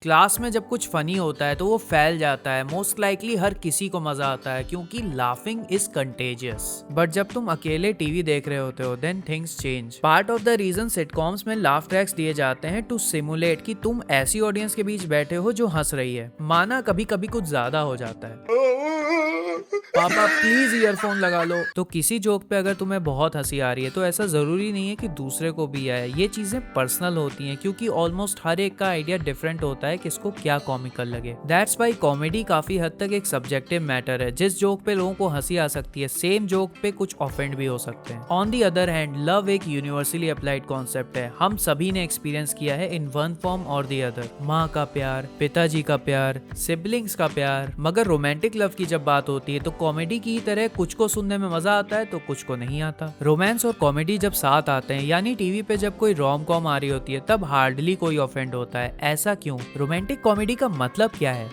Class में जब कुछ फनी होता है तो वो फैल जाता है। मोस्ट लाइकली हर किसी को मजा आता है क्योंकि लाफिंग इज कंटेजियस। बट जब तुम अकेले टीवी देख रहे होते हो then things change. Part of the reason sitcoms में लाफ ट्रैक्स दिए जाते हैं टू सिमुलेट कि तुम ऐसी ऑडियंस के बीच बैठे हो जो हंस रही है। माना कभी कभी कुछ ज्यादा हो जाता है, पापा प्लीज ईयरफोन लगा लो। तो किसी जोक पे अगर तुम्हें बहुत हंसी आ रही है तो ऐसा जरूरी नहीं है कि दूसरे को भी आए। ये चीजें पर्सनल होती हैं क्योंकि ऑलमोस्ट हर एक का आइडिया डिफरेंट होता है किसको क्या कॉमिकल लगे। दैट्स वाई कॉमेडी काफी हद तक एक सब्जेक्टिव मैटर है। जिस जोक पे लोगों को हंसी आ सकती है सेम जोक पे कुछ ऑफेंड भी हो सकते हैं। On the other hand love एक यूनिवर्सली अप्लाइड कॉन्सेप्ट है। हम सभी ने एक्सपीरियंस किया है इन वन फॉर्म और दी अदर। माँ का प्यार, पिताजी का प्यार, सिबलिंग्स का प्यार। मगर रोमांटिक लव की जब बात होती है तो कॉमेडी की तरह कुछ को सुनने में मजा आता है तो कुछ को नहीं आता। रोमांस और कॉमेडी जब साथ आते हैं यानी टीवी पे जब कोई रोम कॉम आ रही होती है तब हार्डली कोई ऑफेंड होता है। ऐसा क्यों? रोमांटिक कॉमेडी का मतलब क्या है?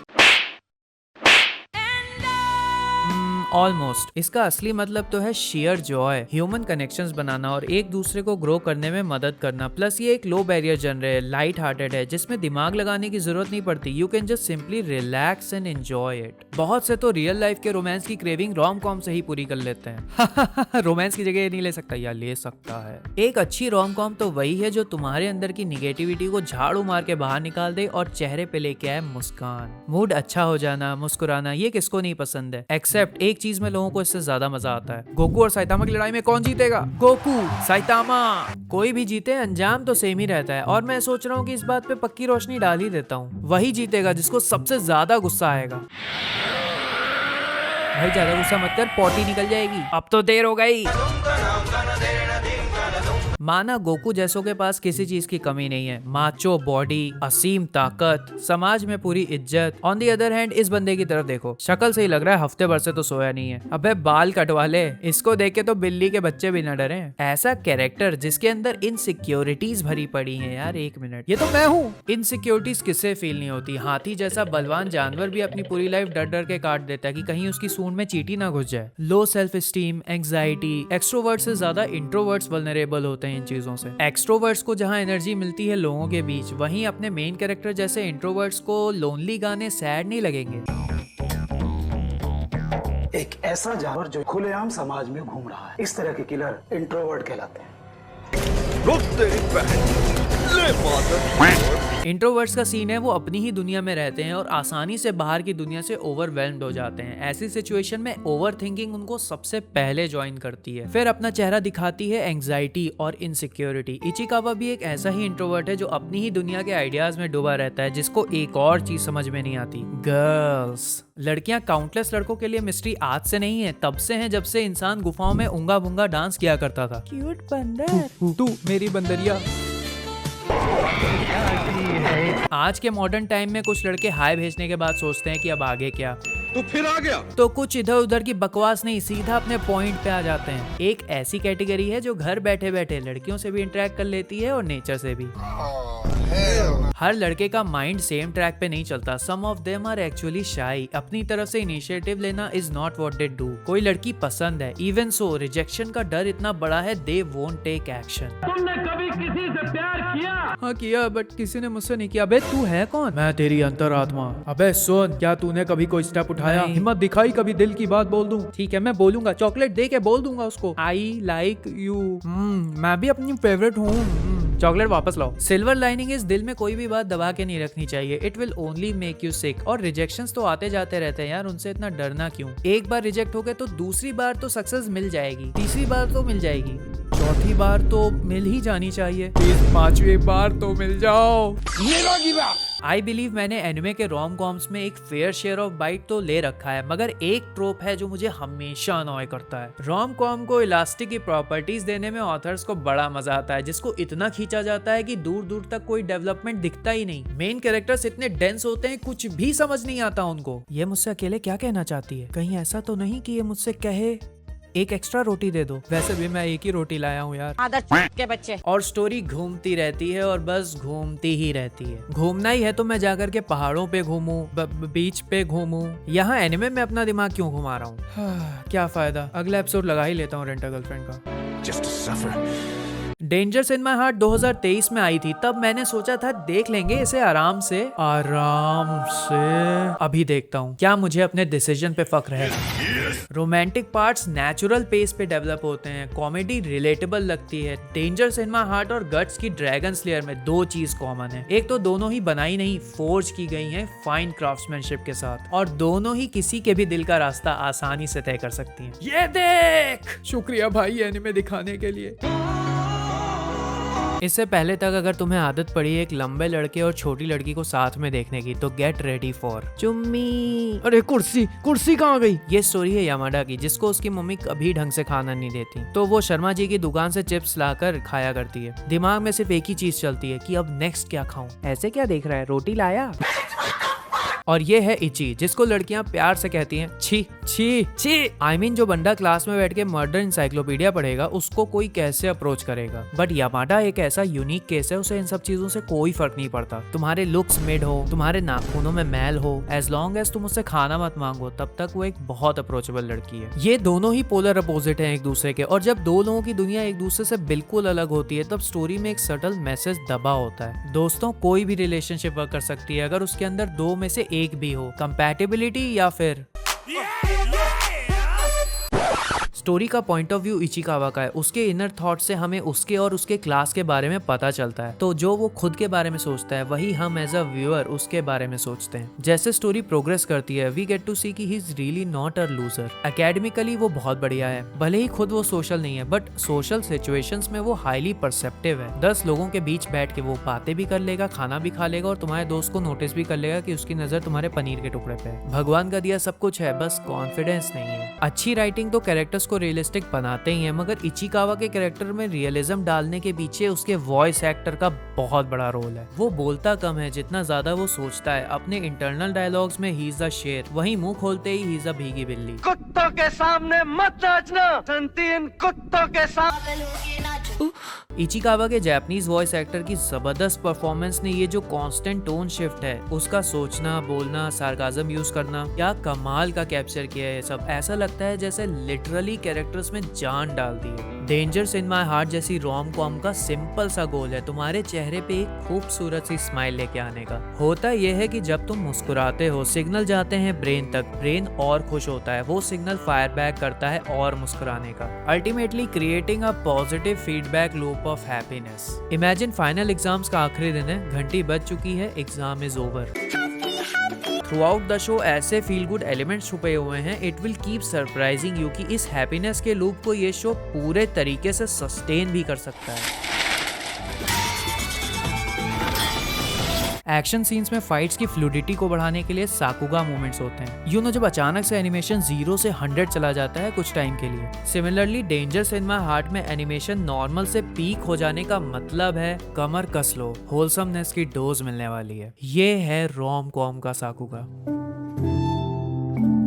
ऑलमोस्ट इसका असली मतलब तो है शेयर जॉय, ह्यूमन कनेक्शंस बनाना और एक दूसरे को ग्रो करने में मदद करना। प्लस ये एक लो बैरियर जनर है, लाइट हार्टेड है, जिसमें दिमाग लगाने की जरूरत नहीं पड़ती। You can just simply relax and enjoy it. बहुत से तो रियल लाइफ के रोमांस की क्रेविंग रोम कॉम से ही पूरी कर लेते हैं। रोमांस की जगह नहीं ले सकता या ले सकता है। एक अच्छी रोम कॉम तो वही है जो तुम्हारे अंदर की निगेटिविटी को झाड़ू मार के बाहर निकाल दे और चेहरे पे लेके आए मुस्कान। मूड अच्छा हो जाना, मुस्कुराना, ये किसको नहीं पसंद है। एक्सेप्ट एक चीज में लोगों को इससे ज्यादा मजा आता है। गोकू और साइतामा की लड़ाई में कौन जीतेगा? गोकू, साइतामा, कोई भी जीते अंजाम तो सेम ही रहता है। और मैं सोच रहा हूँ कि इस बात पे पक्की रोशनी डाल ही देता हूँ। वही जीतेगा जिसको सबसे ज्यादा गुस्सा आएगा। भाई ज्यादा गुस्सा मत कर, पॉटी निकल जाएगी। अब तो देर हो गई। माना गोकू जैसों के पास किसी चीज की कमी नहीं है, माचो बॉडी, असीम ताकत, समाज में पूरी इज्जत। ऑन दी अदर हैंड इस बंदे की तरफ देखो, शक्ल से ही लग रहा है हफ्ते भर से तो सोया नहीं है। अबे बाल कटवा ले, इसको देख के तो बिल्ली के बच्चे भी न डरे। ऐसा कैरेक्टर जिसके अंदर इनसिक्योरिटीज भरी पड़ी हैं। यार एक मिनट, ये तो मैं हूँ। इनसिक्योरिटीज किससे फील नहीं होती? हाथी जैसा बलवान जानवर भी अपनी पूरी लाइफ डर डर के काट देता है कि कहीं उसकी सूंड में चींटी ना घुस जाए। Low self esteem, anxiety. Extrovert से ज्यादा इंट्रोवर्ट्स वल्नरेबल होते हैं इन चीजों से। एक्सट्रोवर्ट्स को जहां एनर्जी मिलती है लोगों के बीच, वहीं अपने मेन कैरेक्टर जैसे इंट्रोवर्ट्स को लोनली गाने सैड नहीं लगेंगे। एक ऐसा जानवर जो खुलेआम समाज में घूम रहा है, इस तरह के किलर इंट्रोवर्ट कहलाते हैं। इंट्रोवर्ट्स का सीन है वो अपनी ही दुनिया में रहते हैं और आसानी से बाहर की दुनिया से ओवरवेल्म्ड हो जाते हैं। ऐसी सिचुएशन में ओवर थिंकिंग उनको सबसे पहले ज्वाइन करती है। फिर अपना चेहरा दिखाती है एंग्जाइटी और इनसिक्योरिटी। इचिकावा भी एक ऐसा ही इंट्रोवर्ट है जो अपनी ही दुनिया के आइडियाज में डूबा रहता है, जिसको एक और चीज समझ में नहीं आती, गर्ल्स। लड़कियां काउंटलेस लड़कों के लिए मिस्ट्री आज से नहीं है, तब से है जब से इंसान गुफाओं में उंगा बुंगा डांस किया करता था। क्यूट बंदर, तू मेरी बंदरिया। आज के मॉडर्न टाइम में कुछ लड़के हाय भेजने के बाद सोचते हैं कि अब आगे क्या, तो फिर आ गया। तो कुछ इधर उधर की बकवास नहीं, सीधा अपने पॉइंट पे आ जाते हैं। एक ऐसी कैटेगरी है जो घर बैठे बैठे लड़कियों से भी इंटरेक्ट कर लेती है और नेचर से भी। हर लड़के का माइंड सेम ट्रैक पे नहीं चलता। सम ऑफ देम आर एक्चुअली शाई। अपनी तरफ से इनिशिएटिव लेना is not what they do. कोई लड़की पसंद है, इवन सो रिजेक्शन का डर इतना बड़ा है दे वोंट टेक एक्शन। तुमने कभी किसी से प्यार किया? हाँ किया, बट किसी ने मुझसे नहीं किया। अबे तू है कौन? मैं तेरी अंतरात्मा। अबे सुन, क्या तूने कभी कोई स्टेप उठाया? हिम्मत दिखाई कभी दिल की बात बोल दूं? ठीक है मैं बोलूंगा, चॉकलेट दे के बोल दूंगा उसको, आई लाइक यू। मैं भी अपनी फेवरेट हूँ। चॉकलेट वापस लाओ। सिल्वर लाइनिंग इस दिल में कोई भी बात दबा के नहीं रखनी चाहिए। It will only make you sick. और रिजेक्शंस तो आते जाते रहते हैं यार, उनसे इतना डरना क्यों? एक बार रिजेक्ट हो गए तो दूसरी बार तो सक्सेस मिल जाएगी, तीसरी बार तो मिल जाएगी, चौथी बार तो मिल ही जानी चाहिए, प्लीज पांचवी बार तो मिल जाओ। आई बिलीव मैंने एनिमे के रोम कॉम्स में एक फेयर शेयर ऑफ बाइट तो ले रखा है, मगर एक ट्रोप है जो मुझे हमेशा अनॉय करता है। रोम कॉम को इलास्टिक की प्रॉपर्टीज देने में ऑथर्स को बड़ा मजा आता है, जिसको इतना खींचा जाता है कि दूर दूर तक कोई डेवलपमेंट दिखता ही नहीं। मेन कैरेक्टर्स इतने डेंस होते हैं कुछ भी समझ नहीं आता उनको। ये मुझसे अकेले क्या कहना चाहती है? कहीं ऐसा तो नहीं कि ये मुझसे कहे एक एक्स्ट्रा रोटी दे दो? वैसे भी मैं एक ही रोटी लाया हूँ यार। आदर के बच्चे। और स्टोरी घूमती रहती है और बस घूमती ही रहती है। घूमना ही है तो मैं जाकर के पहाड़ों पे घूमूं, बीच पे घूमूं। यहाँ एनिमे में अपना दिमाग क्यों घुमा रहा हूँ? क्या फायदा, अगला एपिसोड लगा ही लेता हूँ रेंट अ गर्लफ्रेंड का। Just to suffer. Dangers in my heart 2023 में आई थी, तब मैंने सोचा था देख लेंगे इसे आराम से। अभी देखता हूँ, क्या मुझे अपने डिसीजन पे फक्र है। रोमांटिक पार्ट्स नेचुरल पेस पे डेवलप होते हैं, कॉमेडी रिलेटेबल लगती है। डेंजर्स इन माय हार्ट और गट्स की ड्रैगन स्लेयर में दो चीज कॉमन है, एक तो दोनों ही बनाई नहीं फोर्ज की गई हैं फाइन क्राफ्ट्समैनशिप के साथ, और दोनों ही किसी के भी दिल का रास्ता आसानी से तय कर सकती हैं। ये देख, शुक्रिया भाई एनिमे दिखाने के लिए। इससे पहले तक अगर तुम्हें आदत पड़ी है एक लंबे लड़के और छोटी लड़की को साथ में देखने की, तो गेट रेडी फॉर चुम्मी। अरे कुर्सी कहाँ गई? ये स्टोरी है यामाडा की, जिसको उसकी मम्मी कभी ढंग से खाना नहीं देती, तो वो शर्मा जी की दुकान से चिप्स लाकर खाया करती है। दिमाग में सिर्फ एक ही चीज चलती है कि अब नेक्स्ट क्या खाऊं। ऐसे क्या देख रहा है, रोटी लाया? और ये है इची, जिसको लड़कियां प्यार से कहती हैं छी छी छी। आई मीन जो बंदा क्लास में बैठ के मर्डर इंसाइक्लोपीडिया पढ़ेगा उसको कोई कैसे अप्रोच करेगा। बट यामाडा एक ऐसा यूनिक केस है, उसे इन सब चीजों से कोई फर्क नहीं पड़ता। तुम्हारे लुक्स मिड हो, तुम्हारे नाखूनों में मैल हो, एज लॉन्ग एज तुम उससे खाना मत मांगो, तब तक वो एक बहुत अप्रोचेबल लड़की है। ये दोनों ही पोलर अपोजिट हैं एक दूसरे के, और जब दो लोगों की दुनिया एक दूसरे से बिल्कुल अलग होती है, तब स्टोरी में एक सटल मैसेज दबा होता है। दोस्तों, कोई भी रिलेशनशिप वर्क कर सकती है अगर उसके अंदर दो में से एक भी हो, कंपैटिबिलिटी या फिर स्टोरी का पॉइंट ऑफ व्यू इचिकावा का है। उसके इनर थॉट से हमें उसके और उसके क्लास के बारे में पता चलता है, तो जो वो खुद के बारे में सोचता है वही हम एज अ व्यूअर उसके बारे में सोचते हैं। जैसे स्टोरी प्रोग्रेस करती है, वी गेट टू सी कि he is really not a loser. Academically वो बहुत बढ़िया है, भले ही खुद वो सोशल नहीं है, बट सोशल सिचुएशंस में वो हाईली परसेप्टिव है। 10 लोगों के बीच बैठ के वो बातें भी कर लेगा, खाना भी खा लेगा, और तुम्हारे दोस्त को नोटिस भी कर लेगा कि उसकी नजर तुम्हारे पनीर के टुकड़े पे है। भगवान का दिया सब कुछ है, बस कॉन्फिडेंस नहीं है। अच्छी राइटिंग तो कैरेक्टर्स को रियलिस्टिक बनाते ही हैं, मगर इचिकावा के कैरेक्टर में रियलिज्म डालने के पीछे उसके वॉइस एक्टर का बहुत बड़ा रोल है। वो बोलता कम है जितना ज्यादा वो सोचता है। अपने इंटरनल डायलॉग्स में ही इज अ शेर, वहीं मुंह खोलते ही इज अ भीगी बिल्ली। कुत्तों के सामने मत नाचना, संतीन कुत्तों के सामने। इचिकावा के जापानीज वॉइस एक्टर की जबरदस्त परफॉर्मेंस ने ये जो कांस्टेंट टोन शिफ्ट है, उसका सोचना, बोलना, सार्काज्म यूज करना, क्या कमाल का कैप्चर किया है। सब ऐसा लगता है जैसे लिटरली कैरेक्टर्स में जान डाल दी है। डेंजर्स इन माय हार्ट जैसी रोम कॉम का सिंपल सा गोल है तुम्हारे चेहरे पे एक खूबसूरत सी स्माइल लेके आने का। होता यह है कि जब तुम मुस्कुराते हो, सिग्नल जाते हैं ब्रेन तक, ब्रेन और खुश होता है, वो सिग्नल फायर बैक करता है और मुस्कुराने का, ultimately creating a positive feedback loop of happiness. Imagine final exams का आखिरी दिन है, घंटी बज चुकी है, exam is over. Through out the show ऐसे फील गुड एलिमेंट्स छुपे हुए हैं, it will keep surprising you कि इस हैप्पीनेस के लूप को ये शो पूरे तरीके से सस्टेन भी कर सकता है। एक्शन सीन्स में फाइट्स की फ्लूडिटी को बढ़ाने के लिए साकुगा मूवमेंट्स होते हैं। जब अचानक से एनिमेशन 0 से 100 चला जाता है कुछ टाइम के लिए। Similarly dangers in my heart में एनिमेशन नॉर्मल से पीक हो जाने का मतलब है कमर कस लो, होलसमनेस की डोज मिलने वाली है। ये है रोम कॉम का साकुगा।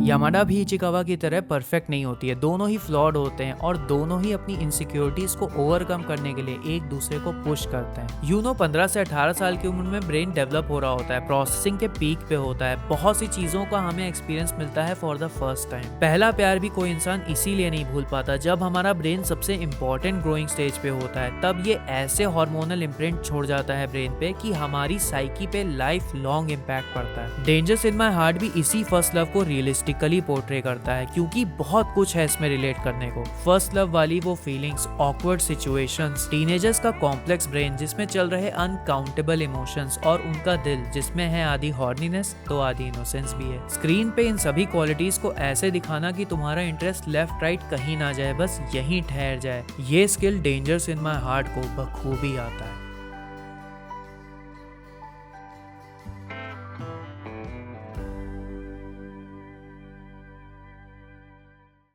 यामाडा भी इचिकावा की तरह परफेक्ट नहीं होती है, दोनों ही फ्लॉड होते हैं और दोनों ही अपनी इनसिक्योरिटीज को ओवरकम करने के लिए एक दूसरे को पुश करते हैं। 15 से 18 साल की उम्र में ब्रेन डेवलप हो रहा होता है, प्रोसेसिंग के पीक पे होता है, बहुत सी चीजों का हमें एक्सपीरियंस मिलता है फॉर द फर्स्ट टाइम। पहला प्यार भी कोई इंसान इसीलिए नहीं भूल पाता, जब हमारा ब्रेन सबसे इंपॉर्टेंट ग्रोइंग स्टेज पे होता है, तब ये ऐसे हार्मोनल इम्प्रिंट छोड़ जाता है ब्रेन पे कि हमारी साइकी पे लाइफ लॉन्ग इम्पैक्ट पड़ता है। डेंजर्स इन माय हार्ट भी इसी फर्स्ट लव को रियलिस्टिकली पोर्ट्रे करता है, क्योंकि बहुत कुछ है इसमें रिलेट करने को। फर्स्ट लव वाली वो फीलिंग्स, ऑकवर्ड सिचुएशंस, टीनेजर्स का कॉम्प्लेक्स ब्रेन जिसमें चल रहे अनकाउंटेबल इमोशंस, और उनका दिल जिसमें है आधी हॉर्नीनेस तो आधी इनोसेंस भी है। स्क्रीन पे इन सभी क्वालिटीज को ऐसे दिखाना कि तुम्हारा इंटरेस्ट लेफ्ट राइट कहीं ना जाए, बस यहीं ठहर जाए, ये skill dangers in my heart को बखूबी आता है।